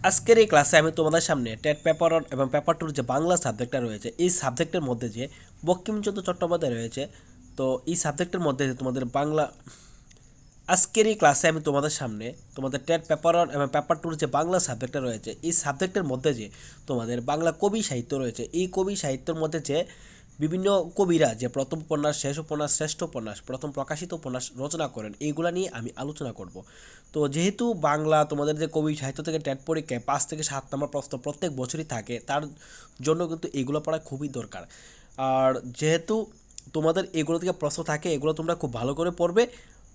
আজকের এই ক্লাসে আমি তোমাদের সামনে টেট পেপার 1 এবং পেপার 2 যে বাংলা সাবজেক্টটা রয়েছে এই সাবজেক্টের মধ্যে যে বঙ্কিমচন্দ্র চট্টোপাধ্যায় রয়েছে, তো এই সাবজেক্টের মধ্যে যে তোমাদের বাংলা আজকের এই ক্লাসে আমি তোমাদের সামনে তোমাদের টেট পেপার 1 এবং পেপার 2 যে বাংলা সাবজেক্টটা রয়েছে এই সাবজেক্টের মধ্যে যে তোমাদের বাংলা কবি সাহিত্য রয়েছে এই কবি সাহিত্যের মধ্যে যে বিভিন্ন কবিরা যে প্রথম উপন্যাস, শেষ উপন্যাস, শ্রেষ্ঠ উপন্যাস, প্রথম প্রকাশিত উপন্যাস রচনা করেন এইগুলা নিয়ে আমি আলোচনা করব। তো যেহেতু বাংলা তোমাদের যে কবি সাহিত্য থেকে টেট পরীক্ষায় 5 থেকে 7 নম্বর প্রশ্ন প্রত্যেক বছরই থাকে, তার জন্য কিন্তু এগুলো পড়া খুবই দরকার। আর যেহেতু তোমাদের এগুলো থেকে প্রশ্ন থাকে, এগুলো তোমরা খুব ভালো করে পড়বে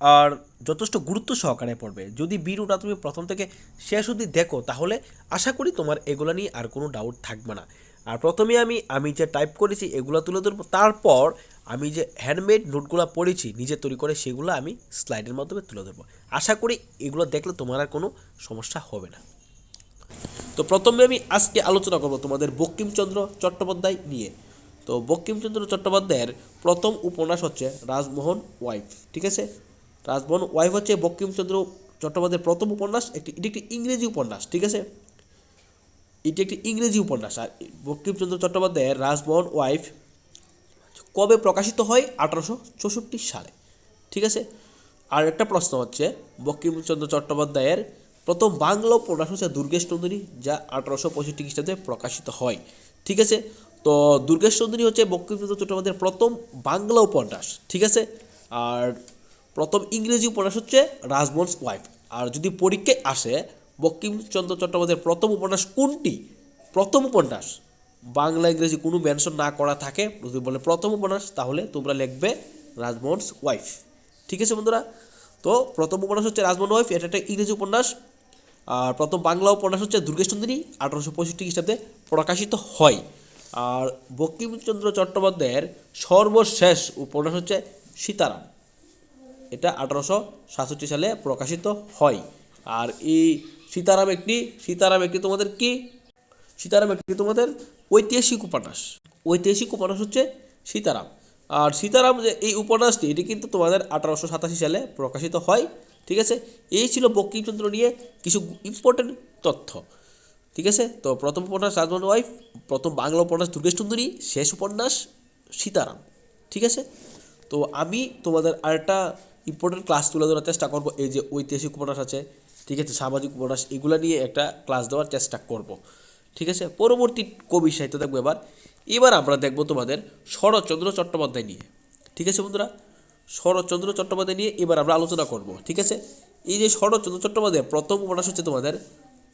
আর যথেষ্ট গুরুত্ব সহকারে পড়বে। যদি ভিডিওটা তুমি প্রথম থেকে শেষ অবধি দেখো তাহলে আশা করি তোমার এগুলো নিয়ে আর কোনো ডাউট থাকবে না। আর প্রথমে আমি যে টাইপ করেছি এগুলো তুলে ধরবো, তারপর আমি যে হ্যান্ডমেড নোটগুলো পড়েছি নিজে তৈরি করে সেগুলো আমি স্লাইডের মাধ্যমে তুলে ধরবো। আশা করি এগুলো দেখলে তোমার আর কোনো সমস্যা হবে না। তো প্রথমে আমি আজকে আলোচনা করব তোমাদের বঙ্কিমচন্দ্র চট্টোপাধ্যায় নিয়ে। তো বঙ্কিমচন্দ্র চট্টোপাধ্যায়ের প্রথম উপন্যাস হচ্ছে রাজমোহন ওয়াইফ। ঠিক আছে, রাজমোহন ওয়াইফ হচ্ছে বঙ্কিমচন্দ্র চট্টোপাধ্যায়ের প্রথম উপন্যাস। এটি একটি ইংরেজি উপন্যাস। ঠিক আছে, এটি একটি ইংরেজি উপন্যাস। আর বঙ্কিমচন্দ্র চট্টোপাধ্যায়ের রাজমোহন ওয়াইফ কবে প্রকাশিত হয়? 1864 সালে। ঠিক আছে, আর একটা প্রশ্ন হচ্ছে বঙ্কিমচন্দ্র চট্টোপাধ্যায়ের প্রথম বাংলা উপন্যাস হচ্ছে দুর্গেশ নন্দিনী, যা 1865 খ্রিস্টাব্দে প্রকাশিত হয়। ঠিক আছে, তো দুর্গেশ নন্দিনী হচ্ছে বঙ্কিমচন্দ্র চট্টোপাধ্যায়ের প্রথম বাংলা উপন্যাস। ঠিক আছে, আর প্রথম ইংরেজি উপন্যাস হচ্ছে রাজমোহন ওয়াইফ। আর যদি পরীক্ষায় আসে বঙ্কিমচন্দ্র চট্টোপাধ্যায়ের প্রথম উপন্যাস কোনটি, প্রথম উপন্যাস বাংলা ইংরেজি কোনো মেনশন না করা থাকে, যদি বলে প্রথম উপন্যাস তাহলে তোমরা লিখবে রাজমোহন ওয়াইফ। ঠিক আছে বন্ধুরা, তো প্রথম উপন্যাস হচ্ছে রাজমোহন ওয়াইফ, এটা একটা ইংরেজি উপন্যাস। আর প্রথম বাংলা উপন্যাস হচ্ছে দুর্গেশ নন্দিনী, 1865 খ্রিস্টাব্দে প্রকাশিত হয়। আর বঙ্কিমচন্দ্র চট্টোপাধ্যায়ের সর্বশেষ উপন্যাস হচ্ছে সীতারাম, এটা 1867 সালে প্রকাশিত হয়। আর এই সীতারাম একটি তোমাদের কি, সীতারাম একটি তোমাদের ঐতিহাসিক উপন্যাস। ঐতিহাসিক উপন্যাস হচ্ছে সীতারাম। আর সীতারাম যে এই উপন্যাসটি এটি কিন্তু তোমাদের 1887 সালে প্রকাশিত হয়। ঠিক আছে, এই ছিল বঙ্কিমচন্দ্র নিয়ে কিছু ইম্পর্টেন্ট তথ্য। ঠিক আছে, তো প্রথম উপন্যাস রাজমোহন ওয়াইফ, প্রথম বাংলা উপন্যাস দুর্গেশ নন্দিনী, শেষ উপন্যাস সীতারাম। ঠিক আছে, তো আমি তোমাদের আরেকটা ইম্পর্টেন্ট ক্লাস তুলে ধরার চেষ্টা করব। এই যে ঐতিহাসিক উপন্যাস আছে, ঠিক আছে, সামাজিক উপন্যাস, এগুলো নিয়ে একটা ক্লাস দেওয়ার চেষ্টা করব। ঠিক আছে, পরবর্তী কবি সাহিত্য দেখবো। এবার আমরা দেখব তোমাদের শরৎচন্দ্র চট্টোপাধ্যায় নিয়ে। ঠিক আছে বন্ধুরা, শরৎচন্দ্র চট্টোপাধ্যায় নিয়ে এবার আমরা আলোচনা করব। ঠিক আছে, এই যে শরৎচন্দ্র চট্টোপাধ্যায়ের প্রথম উপন্যাস হচ্ছে তোমাদের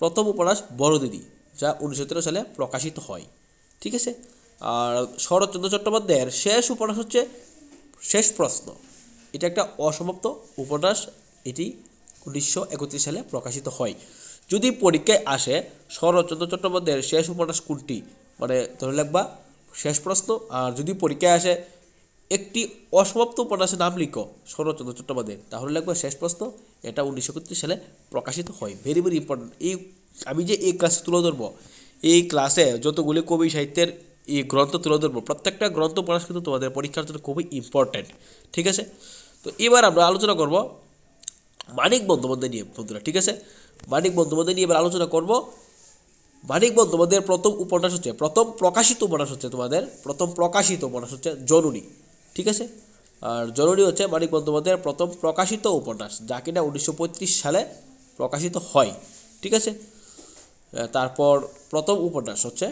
প্রথম উপন্যাস বড়দিদি, যা 1917 সালে প্রকাশিত হয়। ঠিক আছে, আর শরৎচন্দ্র চট্টোপাধ্যায়ের শেষ উপন্যাস হচ্ছে শেষ প্রশ্ন, এটা একটা অসমাপ্ত উপন্যাস, এটি 1931 সালে প্রকাশিত হয়। যদি পরীক্ষায় আসে শরৎচন্দ্র চট্টোপাধ্যায়ের শেষ উপন্যাস কোনটি, মানে ধরে রাখবা শেষ প্রশ্ন। আর যদি পরীক্ষায় আসে একটি অসমাপ্ত উপন্যাসের নাম লিখো শরৎচন্দ্র চট্টোপাধ্যায়, তাহলে লাগবে শেষ প্রশ্ন, এটা 1931 সালে প্রকাশিত হয়। Very very important. এই আমি যে এই ক্লাসে তুলে ধরবো, এই ক্লাসে যতগুলি কবি সাহিত্যের এই গ্রন্থ তুলে ধরবো, প্রত্যেকটা গ্রন্থ পড়া কিন্তু তোমাদের পরীক্ষার জন্য খুবই ইম্পর্টেন্ট। ঠিক আছে, তো এবার আমরা আলোচনা করব মানিক বন্দ্যোপাধ্যায় নিয়ে বন্ধুরা। ঠিক আছে, মানিক বন্দ্যোপাধ্যায় নিয়ে এবার আলোচনা করব। মানিক বন্দ্যোপাধ্যায়ের প্রথম উপন্যাস হচ্ছে প্রথম প্রকাশিত উপন্যাস হচ্ছে তোমাদের প্রথম প্রকাশিত উপন্যাস হচ্ছে জননী। ঠিক আছে, আর জননী হচ্ছে মানিক বন্দ্যোপাধ্যায়ের প্রথম প্রকাশিত উপন্যাস, যা কিনা 1935 সালে প্রকাশিত হয়। ঠিক আছে, তারপর প্রথম উপন্যাস হচ্ছে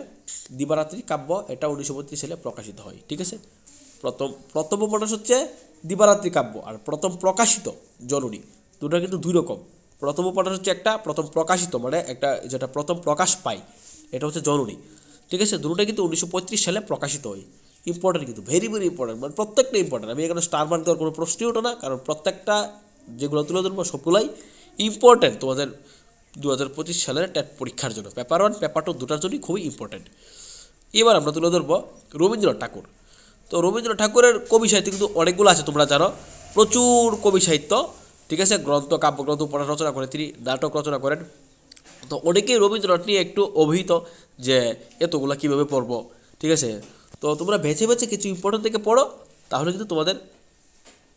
দিবারাত্রি কাব্য, এটা 1932 সালে প্রকাশিত হয়। ঠিক আছে, প্রথম প্রথম উপন্যাস হচ্ছে দিবারাত্রি কাব্য, আর প্রথম প্রকাশিত জননী, দুটো কিন্তু দুই রকম। প্রথম উপন্যাস হচ্ছে একটা, প্রথম প্রকাশিত মানে একটা যেটা প্রথম প্রকাশ পায়, এটা হচ্ছে জননী। ঠিক আছে, দুটোটা কিন্তু 1935 সালে প্রকাশিত হয়। ইম্পর্টেন্ট কিন্তু, ভেরি ভেরি ইম্পর্টেন্ট, মানে প্রত্যেকটা ইম্পর্টেন্ট। আমি এখানে স্টার মার্ক দেওয়ার কোনো প্রশ্নই ওঠে না, কারণ প্রত্যেকটা যেগুলো তুলে ধরবো সবগুলাই ইম্পর্টেন্ট তোমাদের 2025 সালের টেট পরীক্ষার জন্য। পেপার 1 পেপার 2 দুটার জন্যই খুবই ইম্পর্টেন্ট। এবার আমরা তুলে ধরবো রবীন্দ্রনাথ ঠাকুর। তো রবীন্দ্রনাথ ঠাকুরের কবি সাহিত্য কিন্তু অনেকগুলো আছে, তোমরা জানো, প্রচুর কবি সাহিত্য। ঠিক আছে, গ্রন্থ, কাব্যগ্রন্থ, উপন্যাস রচনা করেন তিনি, নাটক রচনা করেন। তো অনেকেই রবীন্দ্রনাথ নিয়ে একটু অভিহিত যে এতগুলো কীভাবে পড়বো। ঠিক আছে, তো তোমরা বেছে বেছে কিছু ইম্পর্টেন্ট থেকে পড়ো, তাহলে কিন্তু তোমাদের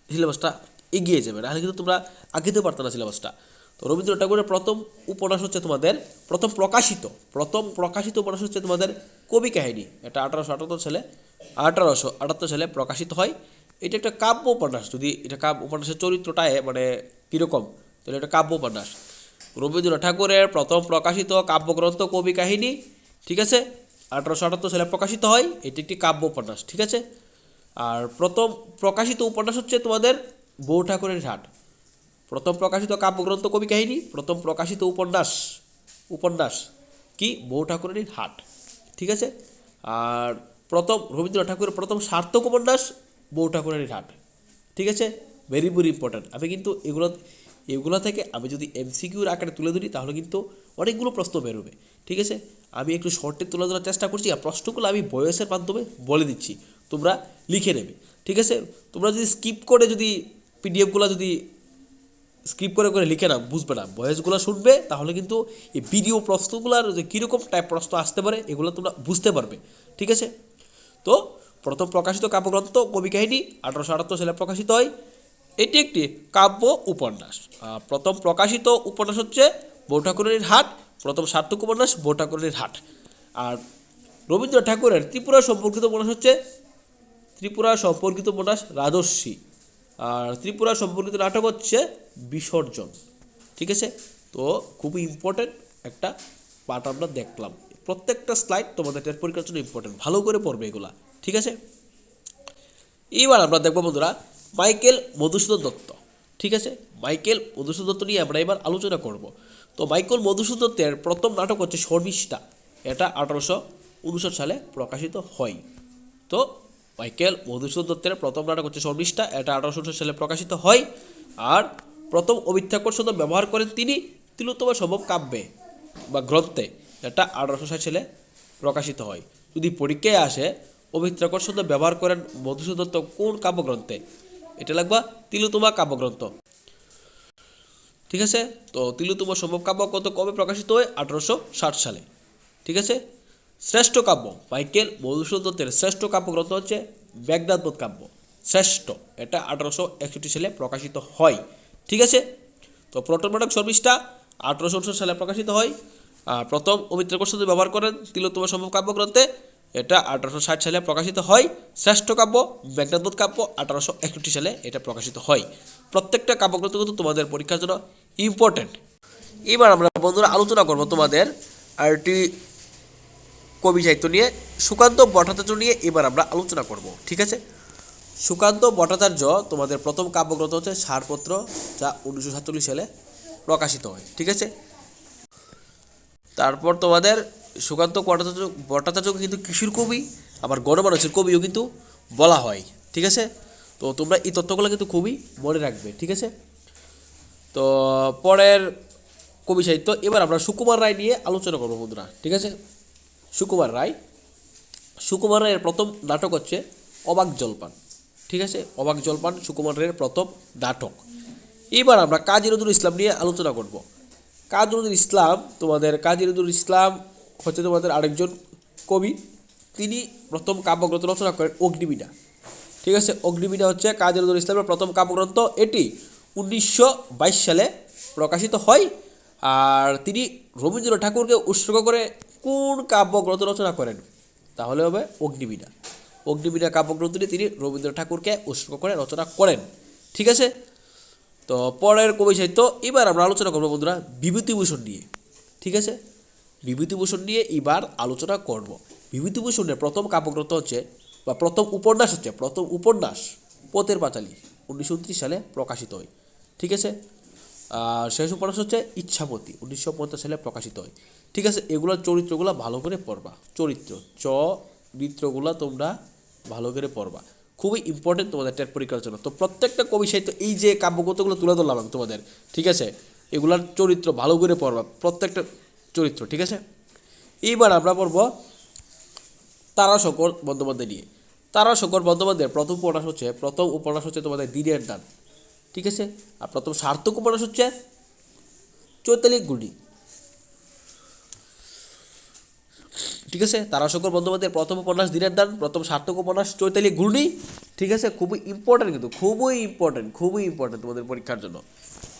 সিলেবাসটা এগিয়ে যাবে, নাহলে কিন্তু তোমরা আগাতে পারতো না সিলেবাসটা। তো তো রবীন্দ্রনাথ ঠাকুরের প্রথম উপন্যাস হচ্ছে তোমাদের প্রথম প্রকাশিত উপন্যাস হচ্ছে তোমাদের কবি কাহিনী। এটা 1878 সালে প্রকাশিত হয়। এটা একটা কাব্য উপন্যাস। যদি এটা কাব্য উপন্যাসের চরিত্রটা মানে কীরকম, তাহলে এটা কাব্য উপন্যাস। রবীন্দ্রনাথ ঠাকুরের প্রথম প্রকাশিত কাব্যগ্রন্থ কবি কাহিনী, ঠিক আছে, 1878 সালে প্রকাশিত হয়। এটি একটি কাব্য উপন্যাস, ঠিক আছে। আর প্রথম প্রকাশিত উপন্যাস হচ্ছে তোমাদের বউ ঠাকুরের হাট। প্রথম প্রকাশিত কাব্যগ্রন্থ কবি কাহিনী, প্রথম প্রকাশিত উপন্যাস কি বউ ঠাকুরের হাট, ঠিক আছে। আর রবীন্দ্রনাথ ঠাকুরের প্রথম সার্থক উপন্যাস বউ ঠাকুরের হাট, ঠিক আছে। Very very important. আমি কিন্তু এগুলো থেকে আমি যদি এমসিকিউর আকারে তুলে ধরি তাহলে কিন্তু অনেকগুলো প্রশ্ন বেরোবে, ঠিক আছে। আমি একটু শর্টে তুলে ধরার চেষ্টা করছি, আর প্রশ্নগুলো আমি ভয়েসের মাধ্যমে বলে দিচ্ছি, তোমরা লিখে নেবে, ঠিক আছে। তোমরা যদি স্কিপ করে যদি পিডিএফগুলো যদি স্কিপ করে লিখে না, বুঝবে না, ভয়েসগুলো শুনবে, তাহলে কিন্তু এই ভিডিও প্রশ্নগুলোর যে কীরকম টাইপ প্রশ্ন আসতে পারে এগুলো তোমরা বুঝতে পারবে, ঠিক আছে। তো প্রথম প্রকাশিত কাব্যগ্রন্থ কবি কাহিনী 1878 সালে প্রকাশিত হয়। এটি একটি কাব্য উপন্যাস। প্রথম প্রকাশিত উপন্যাস হচ্ছে বউ ঠাকুরের হাট, প্রথম সার্থক উপন্যাস বউ ঠাকুরের হাট। আর রবীন্দ্রনাথ ঠাকুরের ত্রিপুরা সম্পর্কিত উপন্যাস রাজর্ষি। আর ত্রিপুরা সম্পর্কিত নাটক হচ্ছে বিসর্জন, ঠিক আছে। তো খুবই ইম্পর্টেন্ট একটা পার্ট আমরা দেখলাম। প্রত্যেকটা স্লাইড তোমাদের টেস্ট পরীক্ষার জন্য ইম্পর্টেন্ট, ভালো করে পড়বে এগুলা, ঠিক আছে। এবার আমরা দেখবো বন্ধুরা মাইকেল মধুসূদন দত্ত, ঠিক আছে। মাইকেল মধুসূদন দত্ত নিয়ে আমরা এবার আলোচনা করব। তো মাইকেল মধুসূদন দত্তের প্রথম নাটক হচ্ছে শর্মিষ্ঠা। এটা 1859 সালে প্রকাশিত হয়। তো মাইকেল মধুসূদন দত্তের প্রথম নাটক হচ্ছে শর্মিষ্ঠা, এটা 1859 সালে প্রকাশিত হয়। আর প্রথম অমিত্রাক্ষর ব্যবহার করেন তিনি তিলোত্তমা সম্ভব কাব্যে বা গ্রন্থে, এটা 1860 সালে প্রকাশিত হয়। যদি পরীক্ষায় আসে অমিত্রাক্ষর শব্দ ব্যবহার করেন মধুসূদন দত্ত কোন কাব্যগ্রন্থে, এটা লাগবা তিলোত্তমা কাব্যগ্রন্থ, ঠিক আছে। তো তিলোত্তমা সম্ভব কাব্যগ্রন্থ কবে প্রকাশিত হয়? 1860 সালে, ঠিক আছে। শ্রেষ্ঠ কাব্য মাইকেল মধুসূদন দত্তের শ্রেষ্ঠ কাব্যগ্রন্থ হচ্ছে মেঘনাদবধ কাব্য, শ্রেষ্ঠ, এটা 1861 সালে প্রকাশিত হয়, ঠিক আছে। তো প্রথম নাটক শর্মিষ্ঠা 1859 সালে প্রকাশিত হয়। প্রথম অমিত্রাক্ষর শব্দ ব্যবহার করেন তিলোত্তমা সম্ভব কাব্যগ্রন্থে, এটা 1860 সালে প্রকাশিত হয়। শ্রেষ্ঠ কাব্য মেঘনাদবধ কাব্য 1861 সালে এটা প্রকাশিত হয়। প্রত্যেকটা কাব্যগ্রন্থ কিন্তু তোমাদের পরীক্ষার জন্য ইম্পর্টেন্ট। এবার আমরা বন্ধুরা আলোচনা করব তোমাদের আরেকটি কবি সাহিত্য নিয়ে, সুকান্ত ভট্টাচার্য নিয়ে এবার আমরা আলোচনা করব, ঠিক আছে। সুকান্ত ভট্টাচার্য তোমাদের প্রথম কাব্যগ্রন্থ হচ্ছে ছাড়পত্র, যা 1947 সালে প্রকাশিত হয়, ঠিক আছে। তারপর তোমাদের সুকান্ত ভট্টাচার্যকে কিন্তু কৃষির কবি আবার গণমানুষের কবিও কিন্তু বলা হয়, ঠিক আছে। তো তোমরা এই তথ্যগুলো কিন্তু খুবই মনে রাখবে, ঠিক আছে। তো পরের কবি সাহিত্য এবার আমরা সুকুমার রায় নিয়ে আলোচনা করবো বন্ধুরা, ঠিক আছে। সুকুমার রায়ের প্রথম নাটক হচ্ছে অবাক জলপান, ঠিক আছে। অবাক জলপান সুকুমার রায়ের প্রথম নাটক। এবার আমরা কাজী নজরুল ইসলাম নিয়ে আলোচনা করব। কাজী নজরুল ইসলাম হচ্ছে তোমাদের আরেকজন কবি। তিনি প্রথম কাব্যগ্রন্থ রচনা করেন অগ্নিবীণা, ঠিক আছে। অগ্নিবীণা হচ্ছে কাজী নজরুল ইসলামের প্রথম কাব্যগ্রন্থ। এটি 1922 সালে প্রকাশিত হয়। আর তিনি রবীন্দ্রনাথ ঠাকুরকে উৎসর্গ করে কোন কাব্যগ্রন্থ রচনা করেন? তাহলে হবে অগ্নিবীণা কাব্যগ্রন্থটি তিনি রবীন্দ্রনাথ ঠাকুরকে উৎসর্গ করে রচনা করেন, ঠিক আছে। তো পরের কবি সাহিত্য এবার আমরা আলোচনা করবো বন্ধুরা বিভূতিভূষণ নিয়ে, ঠিক আছে। বিভূতিভূষণ নিয়ে এবার আলোচনা করব। বিভূতিভূষণের প্রথম কাব্যগ্রন্থ হচ্ছে বা প্রথম উপন্যাস পথের পাঁচালী 1929 সালে প্রকাশিত হয়, ঠিক আছে। আর শেষ উপন্যাস হচ্ছে ইচ্ছামতি 1950 সালে প্রকাশিত হয়, ঠিক আছে। এগুলোর চরিত্রগুলো ভালো করে পড়বা, চরিত্রগুলো তোমরা ভালো করে পড়বা, খুবই ইম্পর্টেন্ট তোমাদের টেট পরীক্ষার জন্য। তো প্রত্যেকটা কবি সাহিত্য এই যে কাব্যগ্রন্থগুলো তুলে ধরলাম আমি তোমাদের, ঠিক আছে, এগুলার চরিত্র ভালো করে পড়বা, প্রত্যেকটা চরিত্র, ঠিক আছে। এইবার আমরা পড়ব তারাশঙ্কর বন্দ্যোপাধ্যায় নিয়ে। তারাশঙ্কর বন্দ্যোপাধ্যায়ের প্রথম উপন্যাস হচ্ছে তোমাদের দিনের দান, ঠিক আছে। আর প্রথম সার্থক উপন্যাস হচ্ছে চৈতালি গুণী, ঠিক আছে। তারাশঙ্কর বন্দ্যোপাধ্যায়ের প্রথম উপন্যাস দিনের দান, প্রথম সার্থক উপন্যাস চৈতালি ঘূর্ণি, ঠিক আছে। খুবই ইম্পর্টেন্ট তোমাদের পরীক্ষার জন্য।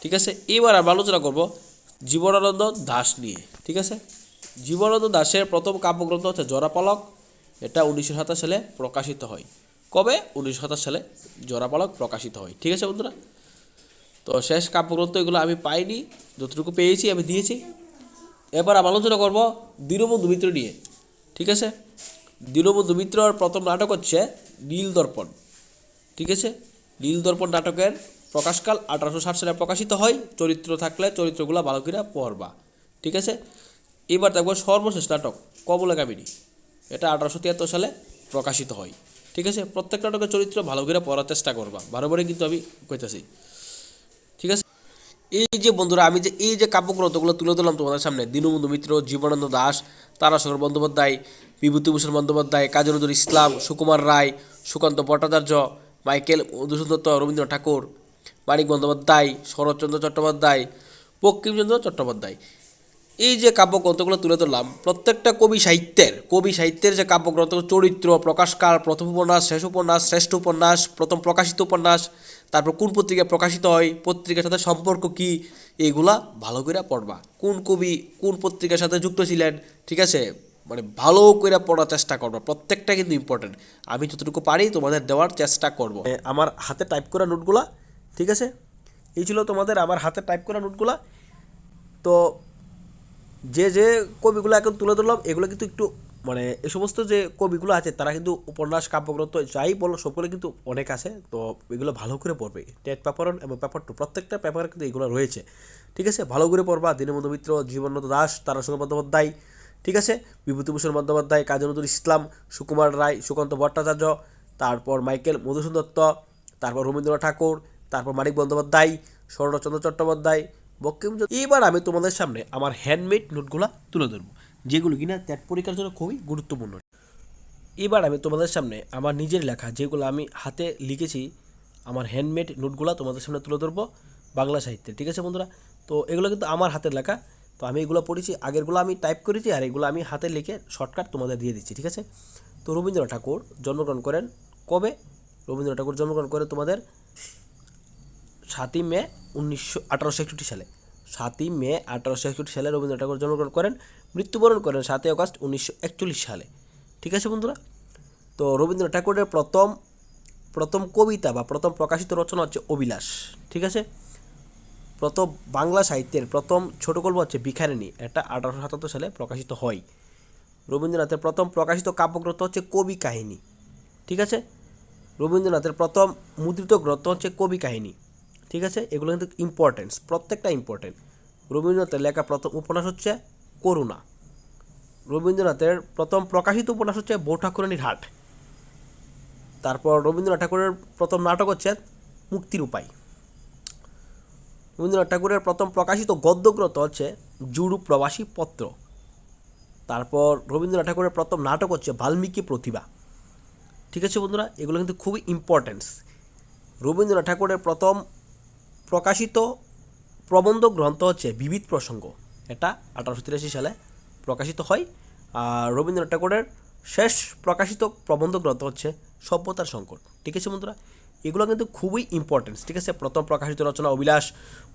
ঠিক আছে, এবার আমরা আলোচনা করব জীবনানন্দ দাশ নিয়ে। ঠিক আছে, জীবনানন্দ দাশের প্রথম কাব্যগ্রন্থ হচ্ছে জোড়াপালক। এটা 1927 সালে প্রকাশিত হয়। কবে? 1927 সালে জোড়াপালক প্রকাশিত হয়। ঠিক আছে বন্ধুরা, তো শেষ কাব্যগ্রন্থ এগুলো আমি পাইনি, যতটুকু পেয়েছি আমি দিয়েছি। এবার আমি আলোচনা করব দীনবন্ধু মিত্র নিয়ে। ঠিক আছে, দীনবন্ধু মিত্রর প্রথম নাটক হচ্ছে নীলদর্পণ। ঠিক আছে, নীলদর্পণ নাটকের প্রকাশকাল 1860 সালে প্রকাশিত হয়। চরিত্র থাকলে চরিত্রগুলো ভালো করে পড়বা। ঠিক আছে, এবার দেখবো সর্বশেষ নাটক কমলাকামিনী। এটা 1873 সালে প্রকাশিত হয়। ঠিক আছে, প্রত্যেক নাটকের চরিত্র ভালো করে পড়ার চেষ্টা করবা, বারবারই কিন্তু আমি কইতেছি। ঠিক আছে, এই যে বন্ধুরা আমি যে এই যে কাব্যগ্রন্থগুলো তুলে ধরলাম তোমাদের সামনে, দীনবন্ধু মিত্র, জীবনানন্দ দাশ, তারাশঙ্কর বন্দ্যোপাধ্যায়, বিভূতিভূষণ বন্দ্যোপাধ্যায়, কাজী নজরুল ইসলাম, সুকুমার রায়, সুকান্ত ভট্টাচার্য, মাইকেল মধুসূদন দত্ত, রবীন্দ্রনাথ ঠাকুর, মানিক বন্দ্যোপাধ্যায়, শরৎচন্দ্র চট্টোপাধ্যায়, বঙ্কিমচন্দ্র চট্টোপাধ্যায়, এই যে কাব্যগ্রন্থগুলো তুলে ধরলাম, প্রত্যেকটা কবি সাহিত্যের যে কাব্যগ্রন্থ, চরিত্র, প্রকাশকাল, প্রথম উপন্যাস, শেষ উপন্যাস, শ্রেষ্ঠ উপন্যাস, প্রথম প্রকাশিত উপন্যাস, তারপর কোন পত্রিকায় প্রকাশিত হয়, পত্রিকার সাথে সম্পর্ক কী, এইগুলা ভালো করে পড়বা। কোন কবি কোন পত্রিকার সাথে যুক্ত ছিলেন, ঠিক আছে, মানে ভালো করে পড়ার চেষ্টা করবা। প্রত্যেকটা কিন্তু ইম্পর্টেন্ট। আমি যতটুকু পারি তোমাদের দেওয়ার চেষ্টা করব। আমার হাতে টাইপ করা নোটগুলা, ঠিক আছে, এই ছিল তোমাদের আমার হাতে টাইপ করা নোটগুলা। তো যে যে কবিগুলো এখন তুলে ধরলাম, এগুলো কিন্তু একটু মানে এই সমস্ত যে কবিগুলো আছে তারা কিন্তু উপন্যাস, কাব্যগ্রন্থ যাই বলো সবগুলো কিন্তু অনেক আছে। তো এগুলো ভালো করে পড়বে। টেট পেপার 1 এবং পেপার 2 প্রত্যেকটা পেপারে কিন্তু এগুলো রয়েছে। ঠিক আছে, ভালো করে পড়বা। দীনবন্ধু মিত্র, জীবনানন্দ দাশ, তারাশঙ্কর বন্দ্যোপাধ্যায়, ঠিক আছে, বিভূতিভূষণ বন্দ্যোপাধ্যায়, কাজী নজরুল ইসলাম, সুকুমার রায়, সুকান্ত ভট্টাচার্য, তারপর মাইকেল মধুসূদন দত্ত, তারপর রবীন্দ্রনাথ ঠাকুর, তারপর মানিক বন্দ্যোপাধ্যায়, শরৎচন্দ্র চট্টোপাধ্যায়, বঙ্কিমচন্দ্র। এবার আমি তোমাদের সামনে আমার হ্যান্ডমেড নোটগুলো তুলে ধরবো, যেগুলো কিনা টেট পরীক্ষার জন্য খুবই গুরুত্বপূর্ণ। এবার আমি তোমাদের সামনে আমার নিজের লেখা, যেগুলো আমি হাতে লিখেছি, আমার হ্যান্ডমেড নোটগুলো তোমাদের সামনে তুলে ধরবো বাংলা সাহিত্যে। ঠিক আছে বন্ধুরা, তো এগুলো কিন্তু আমার হাতের লেখা। তো আমি এগুলো পড়েছি, আগেরগুলো আমি টাইপ করেছি, আর এগুলো আমি হাতে লিখে শর্টকাট তোমাদের দিয়ে দিচ্ছি। ঠিক আছে, তো রবীন্দ্রনাথ ঠাকুর জন্মগ্রহণ করেন কবে? রবীন্দ্রনাথ ঠাকুর জন্মগ্রহণ করেন তোমাদের 7ই মে 1861 সালে। 7ই মে 1861 সালে রবীন্দ্রনাথ ঠাকুর জন্মগ্রহণ করেন। মৃত্যুবরণ করেন 7ই আগস্ট 1941 সালে। ঠিক আছে বন্ধুরা, তো রবীন্দ্রনাথ ঠাকুরের প্রথম কবিতা বা প্রথম প্রকাশিত রচনা হচ্ছে অবিলাস। ঠিক আছে, প্রথম বাংলা সাহিত্যের প্রথম ছোট গল্প হচ্ছে ভিখারিণী। এটা 1877 সালে প্রকাশিত হয়। রবীন্দ্রনাথের প্রথম প্রকাশিত কাব্যগ্রন্থ হচ্ছে কবি কাহিনী। ঠিক আছে, রবীন্দ্রনাথের প্রথম মুদ্রিত গ্রন্থ হচ্ছে কবি কাহিনী। ঠিক আছে, এগুলো কিন্তু ইম্পর্টেন্স, প্রত্যেকটা ইম্পর্টেন্ট। রবীন্দ্রনাথের লেখা প্রথম উপন্যাস হচ্ছে করুণা। রবীন্দ্রনাথের প্রথম প্রকাশিত উপন্যাস হচ্ছে বউ ঠাকুরানীর হাট। তারপর রবীন্দ্রনাথ ঠাকুরের প্রথম নাটক হচ্ছে মুক্তির উপায়। রবীন্দ্রনাথ ঠাকুরের প্রথম প্রকাশিত গদ্যগ্রন্থ হচ্ছে জুড়ু প্রবাসী পত্র। তারপর রবীন্দ্রনাথ ঠাকুরের প্রথম নাটক হচ্ছে বাল্মীকি প্রতিভা। ঠিক আছে বন্ধুরা, এগুলো কিন্তু খুবই ইম্পর্টেন্স। রবীন্দ্রনাথ ঠাকুরের প্রথম প্রকাশিত প্রবন্ধ গ্রন্থ হচ্ছে বিবিধ প্রসঙ্গ। এটা 1883 সালে প্রকাশিত হয়। আর রবীন্দ্রনাথ ঠাকুরের শেষ প্রকাশিত প্রবন্ধ গ্রন্থ হচ্ছে সভ্যতার সংকট। ঠিক আছে বন্ধুরা, এগুলো কিন্তু খুবই ইম্পর্টেন্স। ঠিক আছে, প্রথম প্রকাশিত রচনা অবিলাস,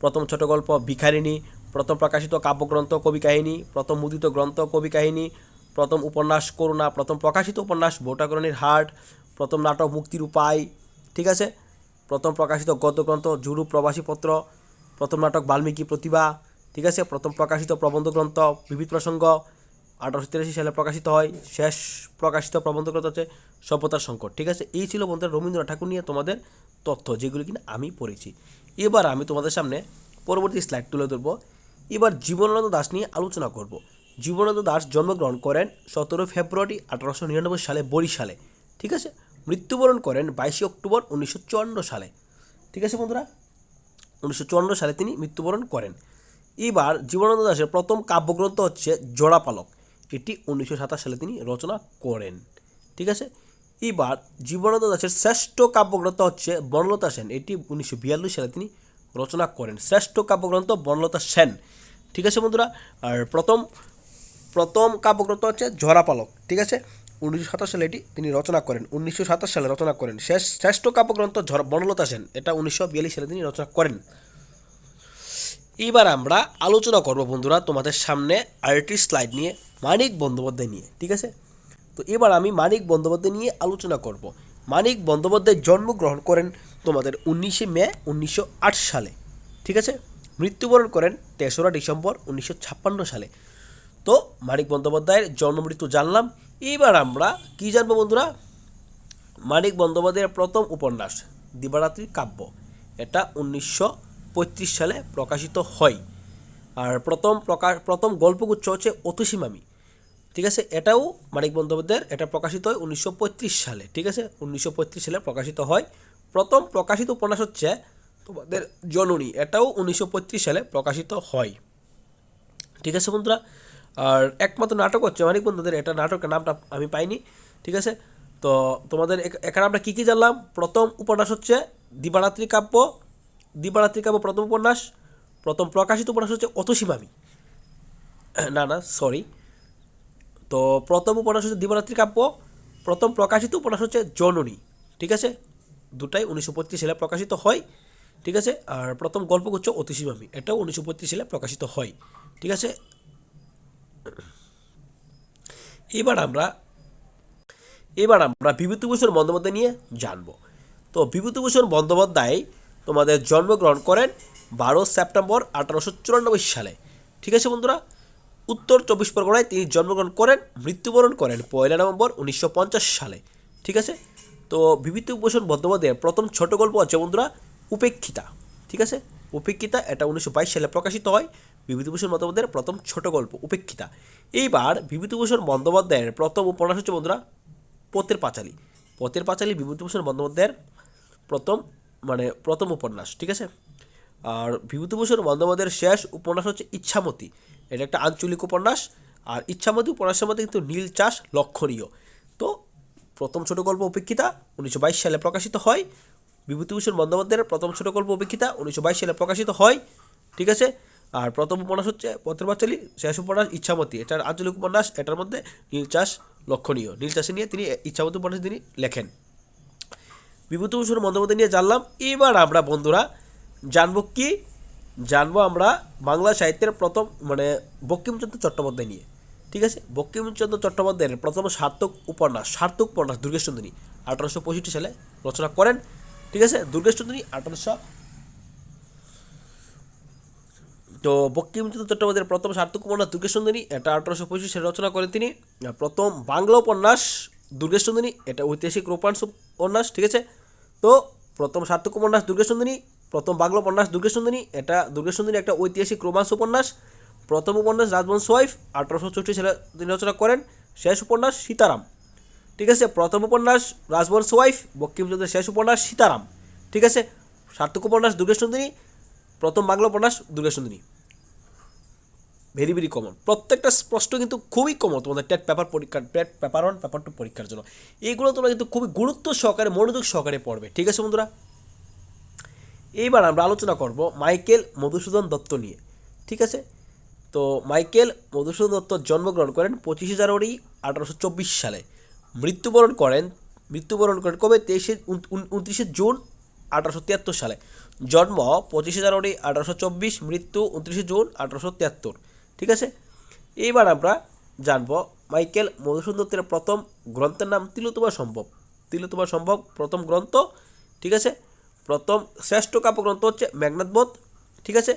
প্রথম ছোট গল্প ভিখারিণী, প্রথম প্রকাশিত কাব্যগ্রন্থ কবি কাহিনী, প্রথম মুদ্রিত গ্রন্থ কবি কাহিনী, প্রথম উপন্যাস করুণা, প্রথম প্রকাশিত উপন্যাস বউ ঠাকুরানীর হাট, প্রথম নাটক মুক্তির উপায়। ঠিক আছে, প্রথম প্রকাশিত গদ্যগ্রন্থ জুড়ু প্রবাসী পত্র, প্রথম নাটক বাল্মীকি প্রতিভা। ঠিক আছে, প্রথম প্রকাশিত প্রবন্ধ গ্রন্থ বিবিধ প্রসঙ্গ 1883 সালে প্রকাশিত হয়। শেষ প্রকাশিত প্রবন্ধ গ্রন্থ হচ্ছে সভ্যতার সংকট। ঠিক আছে, এই ছিল বন্ধুরা রবীন্দ্রনাথ ঠাকুর নিয়ে তোমাদের তথ্য, যেগুলি কিনা আমি পড়েছি। এবার আমি তোমাদের সামনে পরবর্তী স্লাইড তুলে ধরবো। এবার জীবনানন্দ দাশ নিয়ে আলোচনা করব। জীবনানন্দ দাশ জন্মগ্রহণ করেন 17 ফেব্রুয়ারি 1899 সালে বরিশালে। ঠিক আছে, মৃত্যুবরণ করেন 22 অক্টোবর 1954 সালে। ঠিক আছে বন্ধুরা, 1954 সালে তিনি মৃত্যুবরণ করেন। এবার জীবনানন্দ দাশের প্রথম কাব্যগ্রন্থ হচ্ছে জোড়াপালক। এটি 1927 সালে তিনি রচনা করেন। ঠিক আছে, এবার জীবনানন্দ দাশের শ্রেষ্ঠ কাব্যগ্রন্থ হচ্ছে বনলতা সেন। এটি 1942 সালে তিনি রচনা করেন। শ্রেষ্ঠ কাব্যগ্রন্থ বনলতা সেন। ঠিক আছে বন্ধুরা, আর প্রথম কাব্যগ্রন্থ হচ্ছে জোড়াপালক। ঠিক আছে, 1927 সালে এটি তিনি রচনা করেন। 1927 সালে রচনা করেন। শ্রেষ্ঠ কাব্যগ্রন্থ বনলতা সেন। এটা 1942 সালে তিনি রচনা করেন। এইবার আমরা আলোচনা করব বন্ধুরা তোমাদের সামনে আরেকটি স্লাইড নিয়ে, মানিক বন্দ্যোপাধ্যায় নিয়ে। ঠিক আছে, তো এবার আমি মানিক বন্দ্যোপাধ্যায় নিয়ে আলোচনা করব। মানিক বন্দ্যোপাধ্যায় জন্মগ্রহণ করেন তোমাদের 19 মে 1908 সালে। ঠিক আছে, মৃত্যুবরণ করেন 3রা ডিসেম্বর 1956 সালে। তো মানিক বন্দ্যোপাধ্যায়ের জন্ম মৃত্যু জানলাম। এইবার আমরা কি জানবো বন্ধুরা? মানিক বন্দ্যোপাধ্যায়ের প্রথম উপন্যাস দিবারাত্রির কাব্য, এটা 1935 সালে প্রকাশিত হয়। আর প্রথম গল্পগুচ্ছ হচ্ছে অতসীমামি। ঠিক আছে, এটাও মানিক বন্দ্যোপাধ্যায়ের, এটা প্রকাশিত হয় 1935 সালে। ঠিক আছে, 1935 সালে প্রকাশিত হয়। প্রথম প্রকাশিত উপন্যাস হচ্ছে তোমাদের জননী, এটাও 1935 সালে প্রকাশিত হয়। ঠিক আছে বন্ধুরা, আর একমাত্র নাটক হচ্ছে মানিক বন্দ্যোপাধ্যায়ের, এটা নাটকের নামটা আমি পাইনি। ঠিক আছে, তো তোমাদের এখানে আমরা কী কী জানলাম? প্রথম উপন্যাস হচ্ছে দিবারাত্রি কাব্য, দিবারাত্রি কাব্য প্রথম উপন্যাস। প্রথম প্রকাশিত উপন্যাস হচ্ছে অতসীমামি, সরি। তো প্রথম উপন্যাস হচ্ছে দিবারাত্রি কাব্য, প্রথম প্রকাশিত উপন্যাস হচ্ছে জননী। ঠিক আছে, দুটাই 1935 সালে প্রকাশিত হয়। ঠিক আছে, আর প্রথম গল্পগুচ্ছ অতসীমামি, এটাও 1935 সালে প্রকাশিত হয়। ঠিক আছে, এবার আমরা বিভূতিভূষণ বন্দ্যোপাধ্যায় নিয়ে জানব। তো বিভূতিভূষণ বন্দ্যোপাধ্যায় তোমাদের জন্মগ্রহণ করেন 12 সেপ্টেম্বর 1894 সালে। ঠিক আছে বন্ধুরা, উত্তর 24 পরগনায় তিনি জন্মগ্রহণ করেন, মৃত্যুবরণ করেন 1 নভেম্বর 1950 সালে। ঠিক আছে, তো বিভূতিভূষণ বন্দ্যোপাধ্যায়ের প্রথম ছোট গল্প হচ্ছে বন্ধুরা উপেক্ষিতা। ঠিক আছে, উপেক্ষিতা, এটা 1922 সালে প্রকাশিত হয়। বিভূতিভূষণ বন্দ্যোপাধ্যায়ের প্রথম ছোট গল্প উপেক্ষিতা। এইবার বিভূতিভূষণ বন্দ্যোপাধ্যায়ের প্রথম উপন্যাস হচ্ছে বন্ধুরা পথের পাঁচালী। পথের পাঁচালী বিভূতিভূষণ বন্দ্যোপাধ্যায়ের প্রথম উপন্যাস। ঠিক আছে, আর বিভূতিভূষণ বন্দ্যোপাধ্যায়ের শেষ উপন্যাস হচ্ছে ইচ্ছামতি, এটা একটা আঞ্চলিক উপন্যাস। আর ইচ্ছামতি উপন্যাসের মধ্যে কিন্তু নীল চাষ লক্ষণীয়। তো প্রথম ছোট গল্প উপেক্ষিতা 1922 সালে প্রকাশিত হয়। বিভূতিভূষণ বন্দ্যোপাধ্যায়ের প্রথম ছোট গল্প উপেক্ষিতা 1922 সালে প্রকাশিত হয়। ঠিক আছে, আর প্রথম উপন্যাস হচ্ছে পথের পাঁচালী, শেষ উপন্যাস ইচ্ছামতি, এটার আঞ্চলিক উপন্যাস। এটার মধ্যে নীল চাষ লক্ষণীয়, নীল চাষে নিয়ে তিনি ইচ্ছামতি উপন্যাস তিনি লেখেন। বিভূতিভূষণ বন্দ্যোপাধ্যায় নিয়ে জানলাম। এবার আমরা বন্ধুরা জানবো আমরা বাংলা সাহিত্যের প্রথম বঙ্কিমচন্দ্র চট্টোপাধ্যায় নিয়ে। ঠিক আছে, বঙ্কিমচন্দ্র চট্টোপাধ্যায়ের প্রথম সার্থক উপন্যাস দুর্গেশনন্দিনী 1865 সালে রচনা করেন। ঠিক আছে, দুর্গেশনন্দিনী তো বঙ্কিমচন্দ্র চট্টোপাধ্যায়ের প্রথম সার্থক উপন্যাস দুর্গেশনন্দিনী, এটা 1865 সালে রচনা করেন তিনি। প্রথম বাংলা উপন্যাস দুর্গেশনন্দিনী, এটা ঐতিহাসিক রোমান্স উপন্যাস। ঠিক আছে, তো প্রথম সার্থক উপন্যাস দুর্গেশনন্দিনী, প্রথম বাংলা উপন্যাস দুর্গেশনন্দিনী, এটা দুর্গেশনন্দিনী একটা ঐতিহাসিক রোমান্স উপন্যাস। প্রথম উপন্যাস রাজবংশ ওয়াইফ 1864 সালে তিনি রচনা করেন। শেষ উপন্যাস সীতারাম। ঠিক আছে, প্রথম উপন্যাস রাজবংশ ওয়াইফ, বঙ্কিমচন্দ্রের শেষ উপন্যাস সীতারাম। ঠিক আছে, সার্থক উপন্যাস দুর্গেশনন্দিনী, প্রথম বাংলা উপন্যাস দুর্গেশনন্দিনী। ভেরি ভেরি কমন, প্রত্যেকটা প্রশ্ন কিন্তু খুবই কমন তোমাদের টেট পেপার পরীক্ষার, টেট পেপার 1 পেপার 2 পরীক্ষার জন্য। এইগুলো তোমরা কিন্তু খুবই গুরুত্ব সহকারে, মনোযোগ সহকারে পড়বে। ঠিক আছে বন্ধুরা, এইবার আমরা আলোচনা করব মাইকেল মধুসূদন দত্ত নিয়ে। ঠিক আছে, তো মাইকেল মধুসূদন দত্ত জন্মগ্রহণ করেন 25 জানুয়ারি 1824 সালে। মৃত্যুবরণ করেন কবে? 29 জুন 1873 সালে। জন্ম 25 জানুয়ারি 1824, মৃত্যু 29 জুন 1873। ঠিক আছে, এইবার আমরা জানব মাইকেল মধুসূদন দত্তের প্রথম গ্রন্থের নাম তিলোত্তমা সম্ভব প্রথম গ্রন্থ। ঠিক আছে, প্রথম শ্রেষ্ঠ কাব্যগ্রন্থ হচ্ছে মেঘনাদবধ। ঠিক আছে,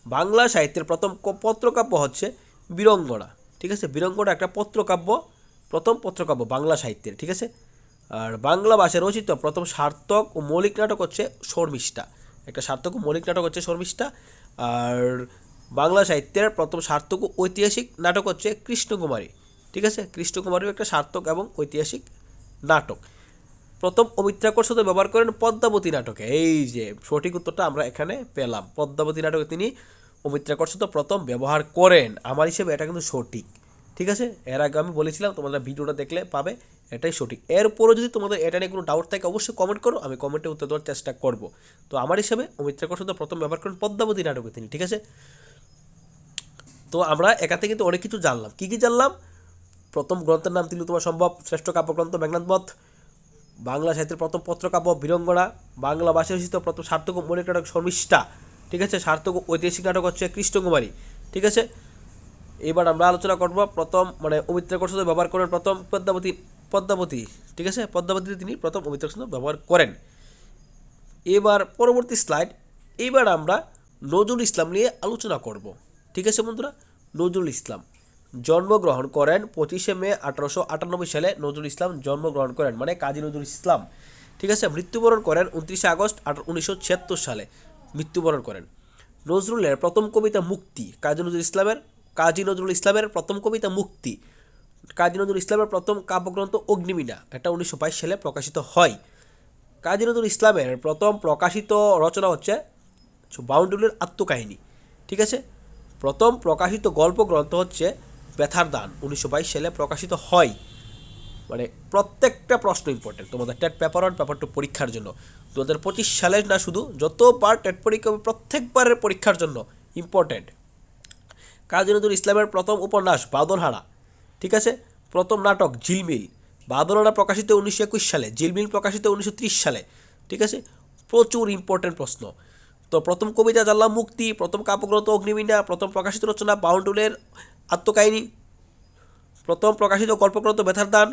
বাংলা সাহিত্যের প্রথম পত্রকাব্য হচ্ছে বীরঙ্গনা। ঠিক আছে, বীরঙ্গনা একটা প্রথম পত্রকাব্য বাংলা সাহিত্যের। ঠিক আছে, আর বাংলা ভাষায় রচিত প্রথম সার্থক ও মৌলিক নাটক হচ্ছে শর্মিষ্ঠা, একটা সার্থক ও মৌলিক নাটক হচ্ছে শর্মিষ্ঠা। আর বাংলা সাহিত্যের প্রথম সার্থক ও ঐতিহাসিক নাটক হচ্ছে কৃষ্ণকুমারী। ঠিক আছে, কৃষ্ণকুমারীও একটা সার্থক এবং ঐতিহাসিক নাটক। প্রথম অমিত্রাক্ষর শব্দ ব্যবহার করেন পদ্মাবতী নাটকে। এই যে সঠিক উত্তরটা আমরা এখানে পেলাম, পদ্মাবতী নাটকে তিনি অমিত্রাক্ষর শব্দ প্রথম ব্যবহার করেন। আমার হিসেবে এটা কিন্তু সঠিক। ঠিক আছে, এর আগে আমি বলেছিলাম, তোমরা ভিডিওটা দেখলে পাবে, এটাই সঠিক। এরপরও যদি তোমাদের এটা নিয়ে কোনো ডাউট থাকে অবশ্যই কমেন্ট করো, আমি কমেন্টে উত্তর দেওয়ার চেষ্টা করব। তো আমার হিসেবে অমিত্রাক্ষর শব্দ প্রথম ব্যবহার করেন পদ্মাবতী নাটকে তিনি। ঠিক আছে, তো আমরা একা থেকে কিন্তু অনেক কিছু জানলাম। কী জানলাম? প্রথম গ্রন্থের নাম তিলোত্তমা সম্ভব, শ্রেষ্ঠ কাব্যগ্রন্থ মেঘনাদবধ, বাংলা সাহিত্যের প্রথম পত্রকাব্য বীরঙ্গনা, বাংলা ভাষায় রচিত প্রথম সার্থক মৌলিক নাটক শর্মিষ্ঠা। ঠিক আছে। সার্থক ঐতিহাসিক নাটক হচ্ছে কৃষ্ণকুমারী, ঠিক আছে। এবার আমরা আলোচনা করব প্রথম অমিত্রা কৌশল ব্যবহার করেন প্রথম পদ্মাবতী, ঠিক আছে। পদ্মাবতীতে তিনি প্রথম অমিত্রা কৌশল ব্যবহার করেন। এবার পরবর্তী স্লাইড, এইবার আমরা নজরুল ইসলাম নিয়ে আলোচনা করব, ঠিক আছে বন্ধুরা। নজরুল ইসলাম জন্মগ্রহণ করেন 25শে মে 1898 সালে। নজরুল ইসলাম জন্মগ্রহণ করেন কাজী নজরুল ইসলাম, ঠিক আছে। মৃত্যুবরণ করেন 29শে আগস্ট 1976 সালে মৃত্যুবরণ করেন। নজরুলের প্রথম কবিতা মুক্তি, কাজী নজরুল ইসলামের প্রথম কবিতা মুক্তি। কাজী নজরুল ইসলামের প্রথম কাব্যগ্রন্থ অগ্নিবীণা, এটা 1922 সালে প্রকাশিত হয়। কাজী নজরুল ইসলামের প্রথম প্রকাশিত রচনা হচ্ছে বাউন্ডুলের আত্মকাহিনী, ঠিক আছে। প্রথম প্রকাশিত গল্প গ্রন্থ হচ্ছে ব্যথার দান, 1922 সালে প্রকাশিত হয়। প্রত্যেকটা প্রশ্ন ইম্পর্টেন্ট তোমাদের টেট পেপার 1 পেপার 2 পরীক্ষার জন্য। 2025 সালের না, শুধু যতবার টেট পরীক্ষা প্রত্যেকবারের পরীক্ষার জন্য ইম্পর্টেন্ট। কাজী নজরুল ইসলামের প্রথম উপন্যাস বাঁদরহারা, ঠিক আছে। প্রথম নাটক ঝিলমিল। বাঁদরহারা প্রকাশিত 1921 সালে, ঝিলমিল প্রকাশিত 1930 সালে, ঠিক আছে। প্রচুর ইম্পর্টেন্ট প্রশ্ন। তো প্রথম কবিতা জানলাম মুক্তি, প্রথম কাব্যগ্রন্থ অগ্নিবীণা, প্রথম প্রকাশিত রচনা বাউন্ডুলের আত্মকাহিনী, প্রথম প্রকাশিত গল্পগ্রন্থ ব্যথার দান,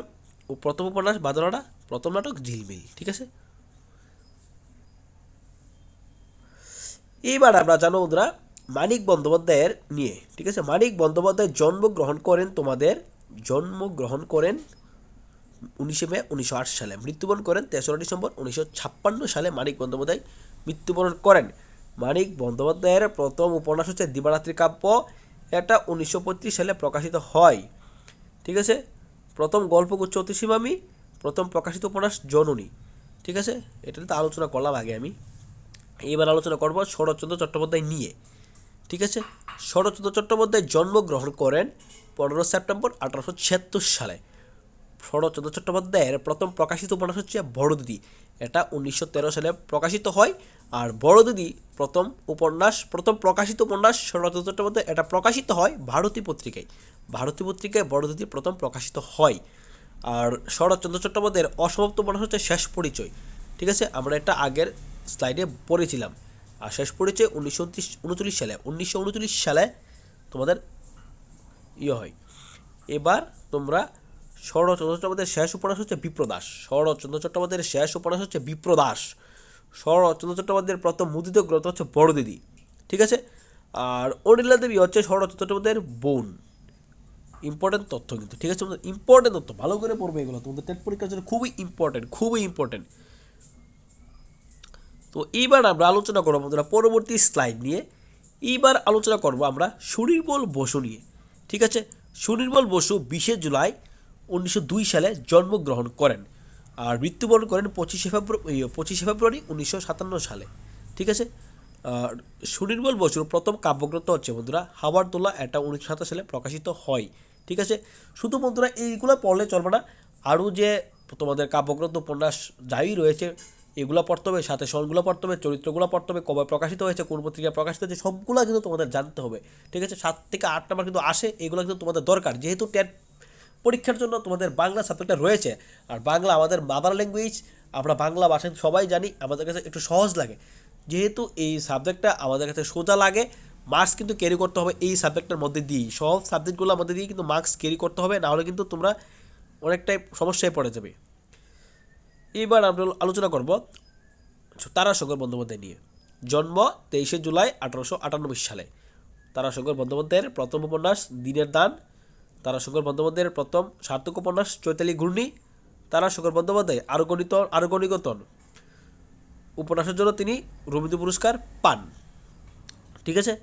ও প্রথম উপন্যাস বাঁদরহারা, প্রথম নাটক ঝিলমিল, ঠিক আছে। এইবার আমরা জানো বন্ধুরা মানিক বন্দ্যোপাধ্যায়ের নিয়ে, ঠিক আছে। মানিক বন্দ্যোপাধ্যায় জন্মগ্রহণ করেন 19 মে 1908 সালে, মৃত্যুবরণ করেন 3রা ডিসেম্বর 1956 সালে। মানিক বন্দ্যোপাধ্যায় মৃত্যুবরণ করেন। মানিক বন্দ্যোপাধ্যায়ের প্রথম উপন্যাস হচ্ছে দিবারাত্রি কাব্য, এটা 1935 সালে প্রকাশিত হয়, ঠিক আছে। প্রথম গল্পগুচ্ছ অতিসীমামি, প্রথম প্রকাশিত উপন্যাস জননী, ঠিক আছে। এটা তো আলোচনা করলাম আগে আমি। এবার আলোচনা করব শরৎচন্দ্র চট্টোপাধ্যায় নিয়ে, ঠিক আছে। শরৎচন্দ্র চট্টোপাধ্যায় জন্মগ্রহণ করেন 15 সেপ্টেম্বর 1876 সালে। শরৎচন্দ্র চট্টোপাধ্যায়ের প্রথম প্রকাশিত উপন্যাস হচ্ছে বড়দিদি, এটা 1913 সালে প্রকাশিত হয়। আর বড়দিদি প্রথম প্রকাশিত উপন্যাস শরৎচন্দ্র চট্টোপাধ্যায়, এটা প্রকাশিত হয় ভারতী পত্রিকায়। বড়দিদি প্রথম প্রকাশিত হয়। আর শরৎচন্দ্র চট্টোপাধ্যায়ের অসমাপ্ত উপন্যাস হচ্ছে শেষ পরিচয়, ঠিক আছে। আমরা এটা আগের স্লাইডে পড়েছিলাম। আর শেষ পরিচয় 1939 সালে তোমাদের হয়। এবার তোমরা শরৎচন্দ্র চট্টোপাধ্যায়ের শেষ উপন্যাস হচ্ছে বিপ্রদাস। শরৎচন্দ্র চট্টোপাধ্যায়ের প্রথম মুদ্রিত গ্রন্থ হচ্ছে বড়দিদি, ঠিক আছে। আর অনিলা দেবী হচ্ছে শরৎচন্দ্র চট্টোপাধ্যায়ের বোন। ইম্পর্টেন্ট তথ্য কিন্তু, ঠিক আছে। ইম্পর্টেন্ট তথ্য ভালো করে পড়বে, এগুলো তোমাদের টেট পরীক্ষার জন্য খুবই ইম্পর্টেন্ট। তো এইবার আমরা আলোচনা করবো বন্ধুরা পরবর্তী স্লাইড নিয়ে। এইবার আলোচনা করব আমরা সুনির্মল বসু নিয়ে, ঠিক আছে। সুনির্মল বসু 20 জুলাই 1902 সালে জন্মগ্রহণ করেন। আর মৃত্যুবরণ করেন 25শে ফেব্রুয়ারি 1957 সালে, ঠিক আছে। সুনির্মল বসুর প্রথম কাব্যগ্রন্থ হচ্ছে বন্ধুরা হাওয়ারদোলা, এটা 1927 সালে প্রকাশিত হয়, ঠিক আছে। শুধু বন্ধুরা এইগুলো পড়লে চলবে না, আরও যে তোমাদের কাব্যগ্রন্থ উপন্যাস যাই রয়েছে এগুলো পড়তে হবে, সাথে সনগুলো পড়তে হবে, চরিত্রগুলো পড়তে হবে, কবে প্রকাশিত হয়েছে, কোন পত্রিকায় প্রকাশিত হয়েছে, সবগুলো কিন্তু তোমাদের জানতে হবে, ঠিক আছে। 7 থেকে 8 নাম্বার কিন্তু আসে, এগুলো কিন্তু তোমাদের দরকার, যেহেতু টেট পরীক্ষার জন্য তোমাদের বাংলা সাবজেক্টটা রয়েছে। আর বাংলা আমাদের মাদার ল্যাঙ্গুয়েজ, আমরা বাংলা ভাষা সবাই জানি, আমাদের কাছে একটু সহজ লাগে। যেহেতু এই সাবজেক্টটা আমাদের কাছে সোজা লাগে, মার্কস কিন্তু ক্যারি করতে হবে এই সাবজেক্টের মধ্যে দিয়েই, সব সাবজেক্টগুলোর মধ্যে দিয়ে কিন্তু মার্কস ক্যারি করতে হবে, নাহলে কিন্তু তোমরা অনেকটাই সমস্যায় পড়ে যাবে। এবার আমরা আলোচনা করব তারাশঙ্কর বন্দ্যোপাধ্যায় নিয়ে। জন্ম 23 জুলাই 1898 সালে। তারাশঙ্কর বন্দ্যোপাধ্যায়ের প্রথম উপন্যাস দিনের দান। তারাশঙ্কর বন্দ্যোপাধ্যায়ের প্রথম সার্থক উপন্যাস চৈতালি ঘূর্ণি। তারাশঙ্কর বন্দ্যোপাধ্যায় আরগনিগতন উপন্যাসের জন্য তিনি রবীন্দ্র পুরস্কার পান, ঠিক আছে।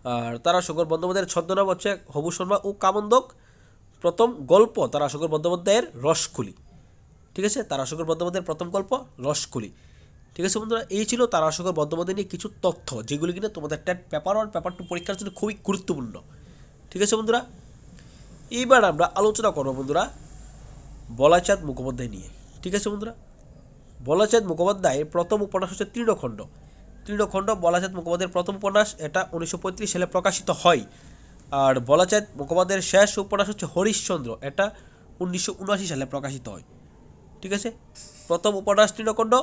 আর তারাশঙ্কর বন্দ্যোপাধ্যায়ের ছদ্মনাম হচ্ছে হবু শর্মা ও কামন্দক। প্রথম গল্প তারাশঙ্কর বন্দ্যোপাধ্যায়ের রসকুলি, ঠিক আছে। তারাশঙ্কর বন্দ্যোপাধ্যায়ের প্রথম গল্প রসকুলি, ঠিক আছে বন্ধুরা। এই ছিল তারাশঙ্কর বন্দ্যোপাধ্যায় নিয়ে কিছু তথ্য, যেগুলি কিনা তোমাদের টেট পেপার 1 পেপার 2 পরীক্ষার জন্য খুবই গুরুত্বপূর্ণ, ঠিক আছে বন্ধুরা। এইবার আমরা আলোচনা করবো বন্ধুরা বলাইচাঁদ মুখোপাধ্যায় নিয়ে, ঠিক আছে বন্ধুরা। বলাইচাঁদ মুখোপাধ্যায়ের প্রথম উপন্যাস হচ্ছে তৃণখণ্ড। বলাইচাঁদ মুখোপাধ্যায়ের প্রথম উপন্যাস, এটা 1935 সালে প্রকাশিত হয়। আর বলাইচাঁদ মুখোপাধ্যায়ের শেষ উপন্যাস হচ্ছে হরিশ্চন্দ্র, এটা 1979 সালে প্রকাশিত হয়, ঠিক আছে। প্রথম উপন্যাস তৃণখণ্ড,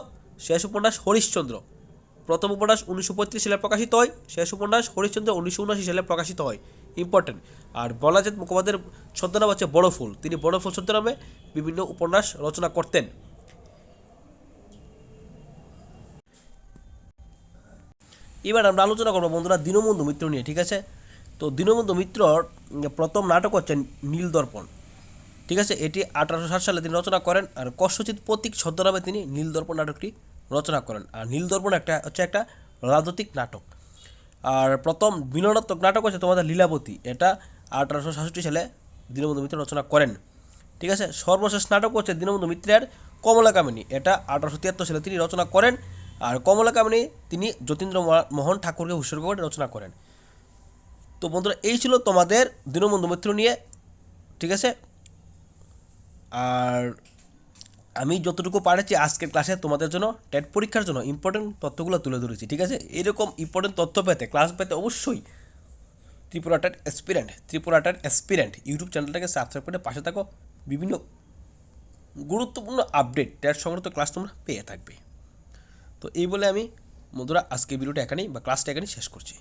শেষ উপন্যাস হরিশ্চন্দ্র, প্রথম উপন্যাস 1935 সালে প্রকাশিত হয়, শেষ উপন্যাস হরিশ্চন্দ্র 1979 সালে প্রকাশিত হয়। ইম্পর্টেন্ট। আর বলাজিৎ মুখোপাধ্যায়ের ছদ্মনাম হচ্ছে বড় ফুল, তিনি বড় ফুল ছদ্মনামে বিভিন্ন উপন্যাস রচনা করতেন। এবার আমরা আলোচনা করবো বন্ধুরা দীনবন্ধু মিত্র নিয়ে, ঠিক আছে। তো দীনবন্ধু মিত্রর প্রথম নাটক হচ্ছে নীলদর্পণ, ঠিক আছে। এটি 1860 সালে তিনি রচনা করেন। আর কষ্টচিৎ প্রতীক ছদ্মনামে তিনি নীলদর্পণ নাটকটি রচনা করেন। আর নীলদর্পণ একটা রাজনৈতিক নাটক। আর প্রথম বিনোদাত্মক নাটক হচ্ছে তোমাদের লীলাবতী, এটা 1866 সালে দীনবন্ধু মিত্র রচনা করেন, ঠিক আছে। সর্বশেষ নাটক হচ্ছে দীনবন্ধু মিত্রের কমলা কামিনী, এটা 1873 সালে তিনি রচনা করেন। আর কমলা কামিনী তিনি যতীন্দ্র মোহন ঠাকুরকে উৎসর্গ করে রচনা করেন। তো বন্ধুরা এই ছিল তোমাদের দীনবন্ধু মিত্র নিয়ে, ঠিক আছে। আর আমি যতটুকু পারেছি আজকের ক্লাসে তোমাদের জন্য টেট পরীক্ষার জন্য ইম্পর্টেন্ট তথ্যগুলো তুলে ধরেছি, ঠিক আছে। এরকম ইম্পর্টেন্ট তথ্য পেতে, ক্লাস পেতে অবশ্যই ত্রিপুরা টেট অ্যাসপিরেন্ট ইউটিউব চ্যানেলটাকে সাবস্ক্রাইব করে পাশে থাকো। বিভিন্ন গুরুত্বপূর্ণ আপডেট টেট সংক্রান্ত ক্লাস তোমরা পেয়ে থাকবে। তো এই বলে আমি বন্ধুরা আজকে ভিডিওটা এখানেই বা ক্লাসটা এখানেই শেষ করছি।